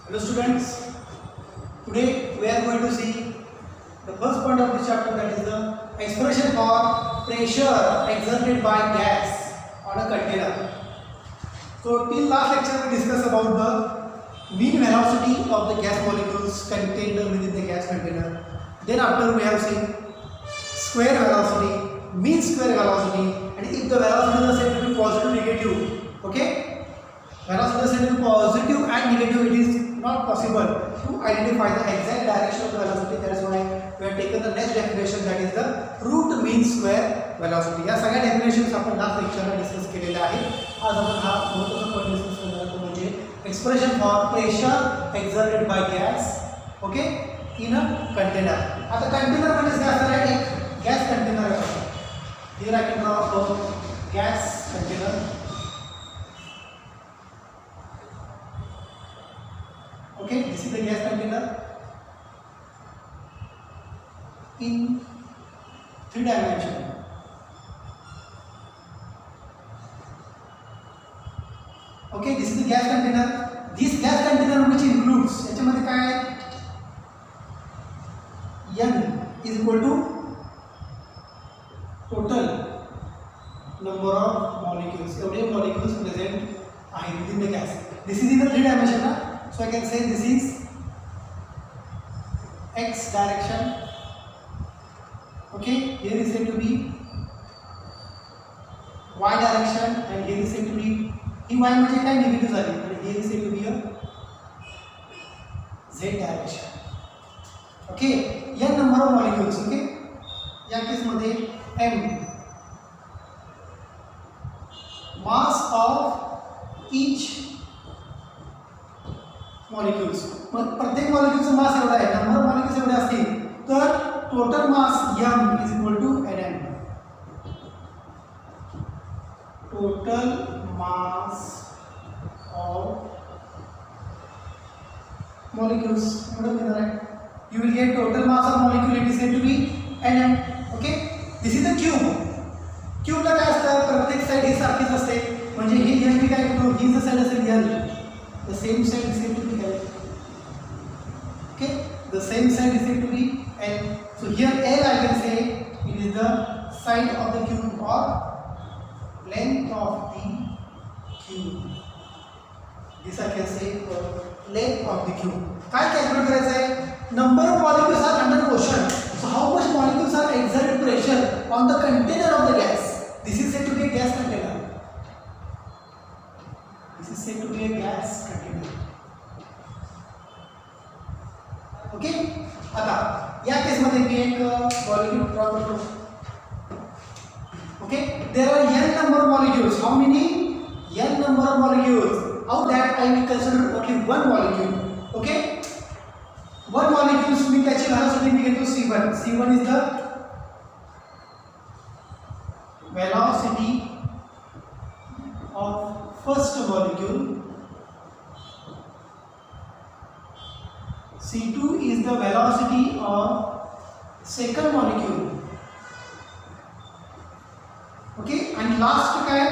Hello students, today we are going to see the first point of this chapter, that is the expression for pressure exerted by gas on a container. So till last lecture we discussed about the mean velocity of the gas molecules contained within the gas container. Then after we have seen square velocity, mean square velocity, and if the velocity is said to be positive, negative, okay? Velocity is said to be positive and negative, it is not possible to identify the exact direction of the velocity. That is why we have taken the next definition, that is the root mean square velocity. या सगळ्या definitions आपण last लेक्चरला discuss केलेल्या आहेत. आज आपण हा महत्त्वाचा point discuss करणार आहोत, म्हणजे expression for pressure exerted by gas, okay, in a container. आता कंटेनर म्हणजे काय असणार आहे? एक गॅस कंटेनर आहे. Here I can draw a gas container. Okay, this is the gas container in 3 dimension. Okay, this is the gas container. This gas container which includes, याच्यामध्ये काय आहे? N is equal to total number of molecules. एवढे molecules present आहे within the gas. This is in the 3 dimension ना. So I can say this is x direction. Okay, here is said to be y direction, and here is said to be he y म्हणजे काय negative झाली, आणि here is said to be a z direction. Okay, n number of molecules. Okay, या case मध्ये m mass of each molecules. मग प्रत्येक मॉलिक्यूलचा मास एवढा आहे, नंबर ऑफ मॉलिक्यूल्स एवढे असतील तर total mass m is equal to nm. Total mass of molecules एवढं मिळणार आहे. You will get total mass of molecule, it is said to be nm. Okay, this is the cube. क्यूबला काय असतं? प्रत्येक साइड ही सारखीच असते, म्हणजे ही मी काय करतो, ही जर साइड असेल l, the same side is said to be L. Okay, the same side is said to be L. So here L, I can say it is the side of the cube or length of the cube. This I can say length of the cube. काय calculate करायचं आहे? Number of molecules are under motion. So how much molecules are exerted pressure on the container of the gas? This is said to be a gas container. This is said to be a gas container. Okay, आता या case मध्ये मी एक molecule draw करतो. Okay, there are n number of molecules. How many? N number of molecules. Out that I will consider only one molecule. Okay, one molecule मी त्याची velocity मी घेतो c1. c1 is the velocity of first molecule. C2 is the velocity of second molecule. Okay, and last काय?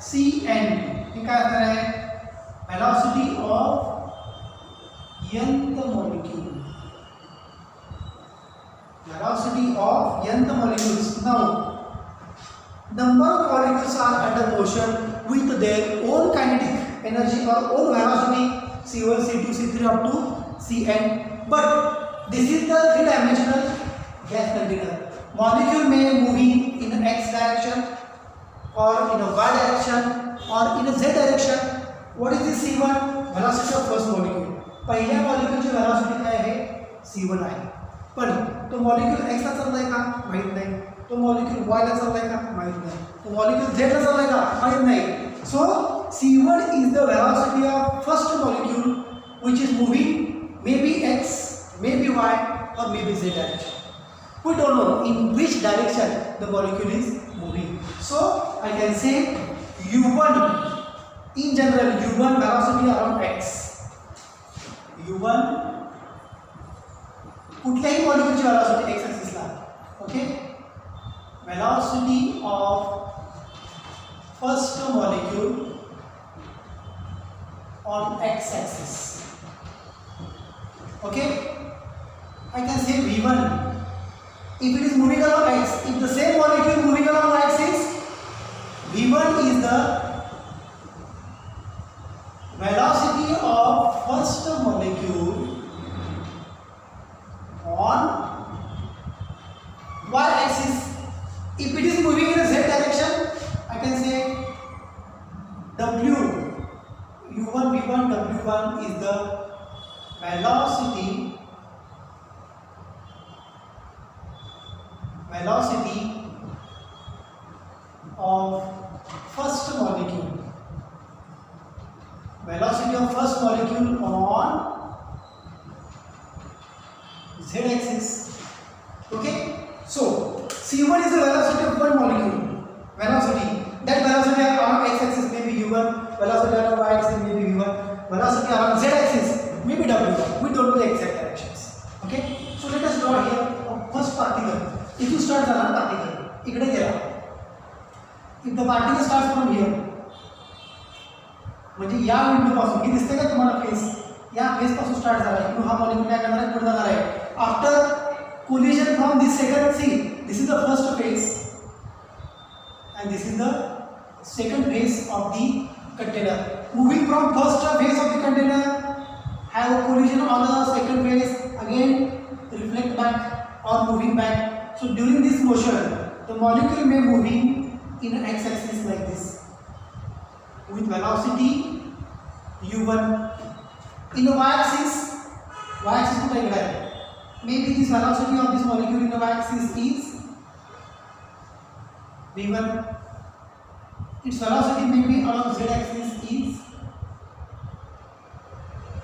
Cn. हे काय असणार आहे? Velocity of nth molecule. Velocity of nth molecules. Now, number of molecules are under motion with their own kinetic energy or own velocity, c1, c2, c3 up to cn. But this is the 3-dimensional gas container. Molecule may moving in x direction or in a y direction or in a z direction. What is this c1? Velocity of first molecule. पहिल्या मॉलिक्यूलची velocity काय आहे? c1 आहे. पण तो molecule x ला चाललाय का? माहित नाही. तो मॉलिक्यूल y ला चाललाय का? माहित नाही. तो मॉलिक्यूल z ला चाललाय का? माहित नाही. So c1 is the velocity of first molecule which is moving maybe x, maybe y, or maybe z direction. We don't know in which direction the molecule is moving. So I can say u1, in general u1 velocity around x. u1 कुठल्याही मॉलिक्यूलची velocity x axis La. Okay, velocity of first molecule on x axis. Okay, I can say V1. If it is moving along x, if the same molecule moving along axis, V1 is the velocity of first molecule on y-axis. If it is moving in a z direction, I can say W, U1, V1, W1 is the velocity of first molecule. Velocity of first molecule on z-axis. Okay, so C1 is the velocity of one molecule. Velocity. That velocity on x-axis may be u1. Velocity on y-axis may be v1. Velocity on z-axis may be w1. We don't know the exact directions. Okay, so let us draw here first particle. If you start the particle, इकडे गेला. If the particle starts from here, म्हणजे या window पासून हे दिसते का तुम्हाला face, या face पासून स्टार्ट झाला इकडून हा मॉलिक्यूल काय करणार आहे, पुढे जाणार आहे. After collision from this second, see this is the first phase and this is the second phase of the container. Moving from first phase of the container, have a collision on the second phase, again reflect back or moving back. So during this motion the molecule may moving in an x-axis like this with velocity u1. In the y-axis कुठे इकडे आहे, maybe this velocity of this molecule in the y-axis is v1. Its velocity may be along z-axis is,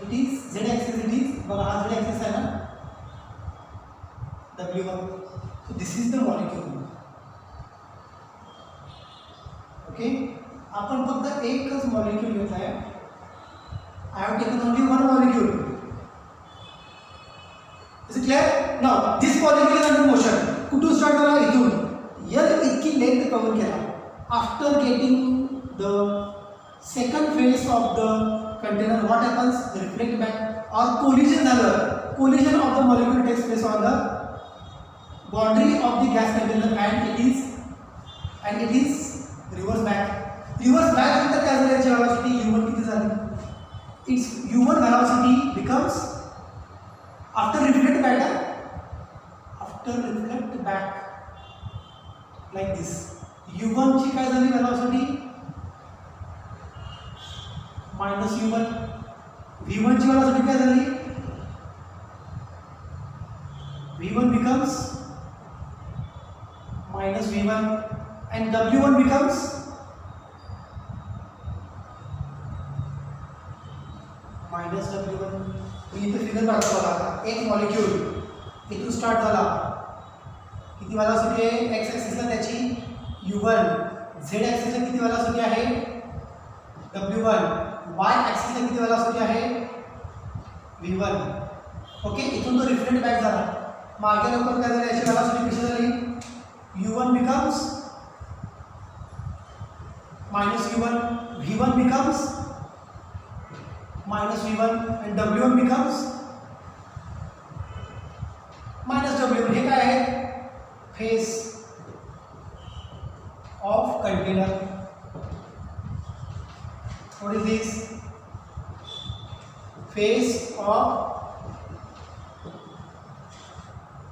it is z-axis, it is बघा हा z-axis आहे ना w1. So this is the molecule. Okay, आपण फक्त एकच molecule घेतला आहे. I have taken only one molecule. Is it clear? Now this molecule is under motion. कुठून स्टार्ट झाला, इथून L इतकी लेंथ कव्हर केला. After getting the second phase of the container, what happens? Reflect back or collision झालं. Collision of the molecule takes place on the boundary of the gas container and it is reverse back. Reverse back नंतर काय झालं, याची velocity u1 किती झाली? Its u1 velocity becomes after reflect back like this. u1 ची काय झाली velocity minus u1. v1 ची velocity काय झाली, v1 becomes minus v1 and w1 becomes minus w1. मी इथे फिगर काढतो बघा. एक मॉलिक्यूल इथून स्टार्ट झाला, किती वेलोसिटी आहे x ॲक्सिसला त्याची u1, z ॲक्सिसला किती वेलोसिटी आहे w1, y ॲक्सिसला किती वेलोसिटी आहे v1. ओके, इथून तो रिफ्लेक्ट बॅक झाला, मागे लवकर काय झालं, याची वेलोसिटी कशी झाली, u1 becomes minus u1, v1 becomes minus v1 and w1 becomes minus w1. हे काय आहे, face of container. What is this, face of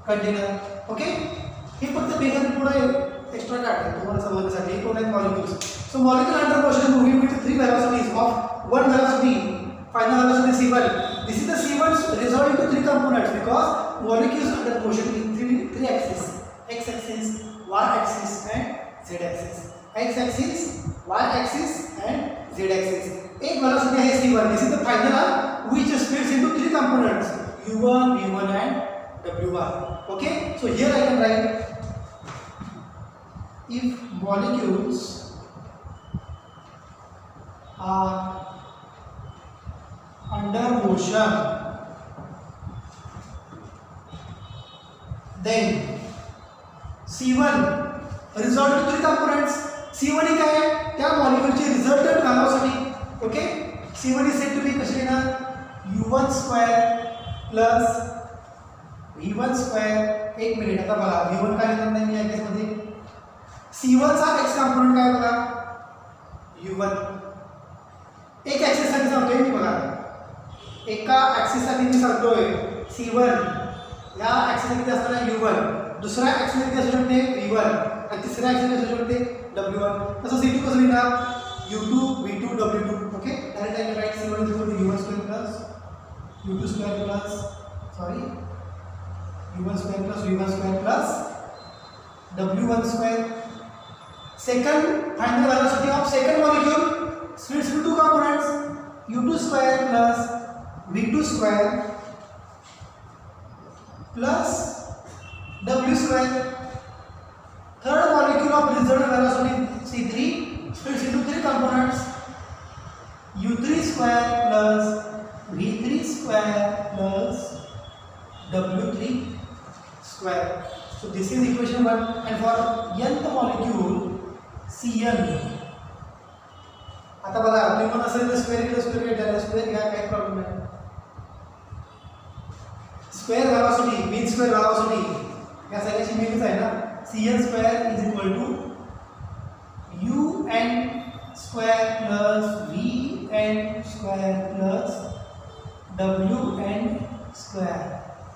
container. Okay, हे फक्त पेपर पुढे एक्स्ट्रा काढते तुम्हाला समजण्यासाठी. हे कोण आहेत, molecules. So molecule under motion moving with three velocities of one velocity, final velocity c1. This is the c1 resolved into three components because molecules under motion in three axes, x axis, y axis and z axis. X axis, y axis and z axis. एक velocity है c1. This is the final one which splits into three components, u1, v1 and w1. Okay, so here I can write, if molecules are under motion, then c1 result to three components. c1 ही काय आहे, त्या मॉलिक्यूलची resultant velocity. Okay, c1 is said to be कशी येणार, u1 square plus V1 square. एक minute, आता बघा V1 काय लिहिणार नाही मी या केसमध्ये. C1 चा x कॉम्पोनंट काय बघा U1. एक ऍक्सिस साठी सांगतोय मी बघा, एका ऍक्सिस साठी मी सांगतोय C1 या ऍक्सिस साठी असताना U1, दुसऱ्या ऍक्सिस साठी असू शकते V1 आणि तिसऱ्या ऍक्सिस साठी असू शकते W1. तसं C2 कसं लिहिणार U2 V2 W2. Okay, direct I right C1 U1 square plus U2 square plus sorry U1 square plus V1 square plus W1 square. Second, find the velocity of second molecule. Splits into two components. U2 square plus V2 square plus W square. Third molecule of result velocity C3 splits into three components. U3 square plus V3 square plus W3 square. So this is equation 1, and for nth molecule Cn. आता बघा तुम्ही पण असेल तर square घ्या, काही problem नाही. Square velocity mean square velocity या सगळ्याची मीनच आहे ना. Cn square is equal to Un square plus Vn square plus Wn square.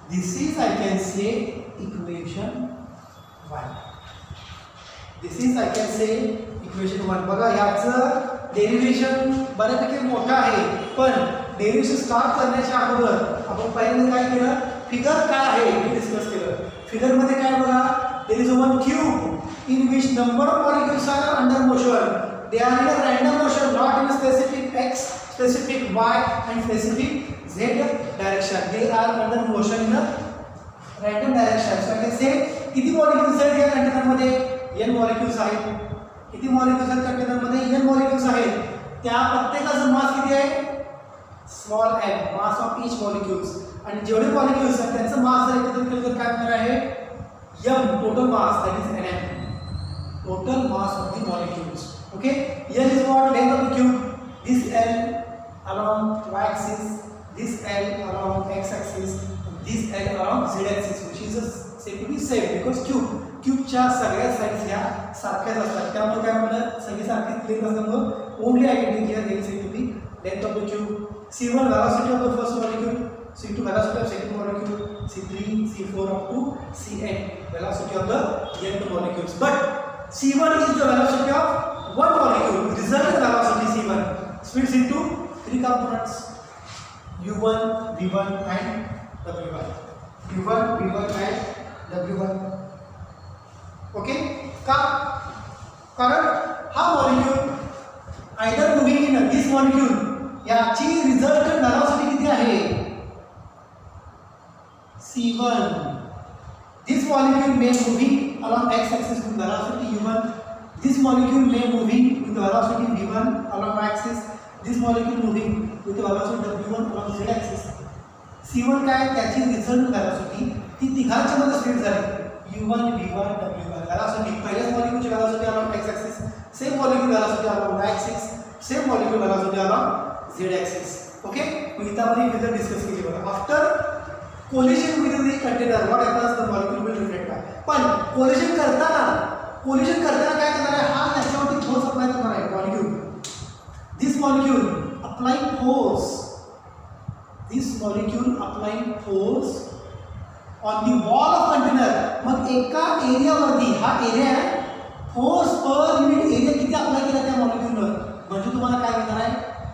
This is I can say equation 1. This is I can say equation 1. बघा याचं derivation बऱ्यापैकी मोठं आहे, पण डेरिव्हेशन स्टार्ट करण्याच्या अगोदर आपण पहिल्यांदा काय केलं, फिगर काय आहे हे डिस्कस केलं. फिगरमध्ये काय बघा, there is one cube in which number of molecules are under motion. They are in a random motion, not in specific x, specific y and specific z direction. They are under motion in a random direction. So I can say किती molecules आहेत या कंटेनरमध्ये, n molecules आहेत. किती molecules आहेत कंटेनरमध्ये, n molecules आहेत. त्या प्रत्येकाचं मास किती आहे, small m, mass of each molecules. आणि जेवढे मॉलिक्युल्स आहेत त्यांचं मास जर एकत्रित केलं तर काय होणार आहे, m total mass, that is nm, total mass of the molecules. Okay, n is what, length of the cube. This l along y axis, this l along x axis, this l along z axis, which is said to be same because क्यूबच्या सगळ्या sides ह्या सारख्याच असतात. त्यामुळे काय म्हणतात, सगळी सारखीच length असल्यामुळे only I can here there said to be length of the cube. C1 velocity of the first molecule, C2 velocity of second molecule, C3 C4 up to Cn velocity of the nth molecules. But C1 is the velocity of one molecule. Resultant velocity C1 splits into three components, U1 V1 and W1. U1 V1 and W1. Okay, का, कारण हा molecule either moving in this molecule, याची resultant velocity किती आहे, C1. This molecule may moving along x axis with velocity U1. This molecule may moving with velocity V1 along y axis. This molecule moving with velocity W1 along z axis. C1 काय, त्याची result velocity ती तिघांच्या मध्ये split झाली, U1 V1 W1. velocity पहिल्याच मॉलिक्यूलची velocity along x axis, same molecule velocity along y axis, same molecule velocity along z axis. Okay, मग इथं आपण फिगर डिस्कस केली बघा. After collision with the container what happens, the molecule will reflect back. पण collision करताना काय करणार आहे, हा त्याच्यावरती फोर्स अप्लाय करणार आहे molecule. This molecule applying force, this molecule applying force on the wall of container. मग एका एरियावरती, हा एरिया आहे, फोर्स पर युनिट एरिया किती अप्लाय केला त्या मॉलिक्यूलवर, म्हणजे तुम्हाला काय मिळणार आहे,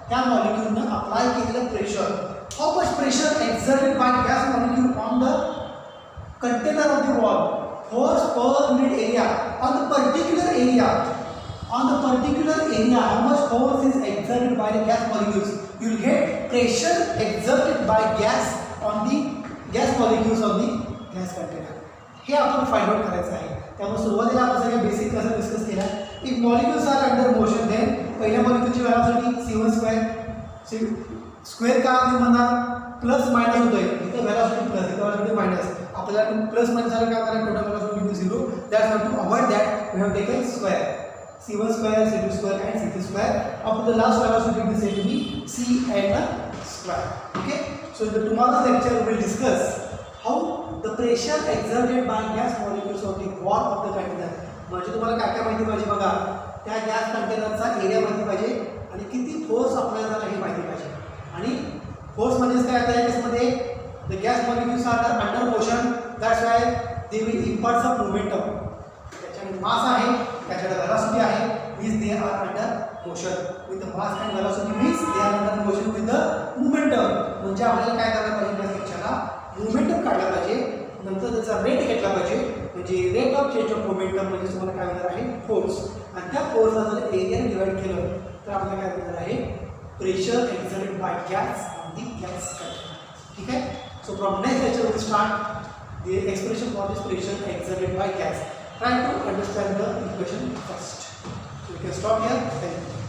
त्या मॉलिक्यूलनं अप्लाय केलेलं pressure. How much pressure exerted by gas molecule on the container of the wall, force per unit area on the particular area, how much force is exerted by the gas molecules. You will get pressure exerted by gas on the gas molecules of the gas container. हे आपण find out करायचं आहे. त्यामुळे सुरुवातीला आपण सगळ्या basic कसं discuss केला. If molecules are under motion, then पहिल्या मॉलिक्यूलची व्हेलॉसिटी C1 स्क्वेअर. स्क्वेअर का म्हणणार, प्लस मायनस होतोय, इथे व्हेलॉसिटी प्लस, इथे व्हेलॉसिटी मायनस. आपल्याला प्लस मायनस झालं काय करायचं, total velocity equal 0. That's how to avoid that we have taken square. C1 square, C2 square and C3 square. Up to the last velocity we say to be Cn square. Okay, so in the tomorrow's lecture we will discuss how the pressure exerted by gas molecules on the wall of the container. म्हणजे तुम्हाला काय काय माहिती पाहिजे बघा, त्या gas कंटेनरचा area माहिती पाहिजे आणि किती फोर्स अप्लाय झाला हे माहिती पाहिजे. आणि फोर्स म्हणजे काय आता या केसमध्ये the gas molecules are under motion, that's why they will impart some momentum. त्याच्याकडे मास आहे, त्याच्याकडे वेलॉसिटी आहे, means they are under motion with the mass and velocity, means they are under motion with the momentum. म्हणजे आपल्याला काय करायला पाहिजे त्या सेक्शनला मोमेंटम काढला पाहिजे, नंतर त्याचा रेट घेतला पाहिजे. म्हणजे rate of change of momentum म्हणजे तुम्हाला काय होणार आहे फोर्स, आणि त्या फोर्सला जर एरियाने डिवाइड केलं तर आपल्याला काय होणार आहे pressure exerted by gas on the gas container. ठीक आहे. So from next lecture we start the expression for this pressure exerted by gas. Try to understand the equation first. So you can stop here. Thank you.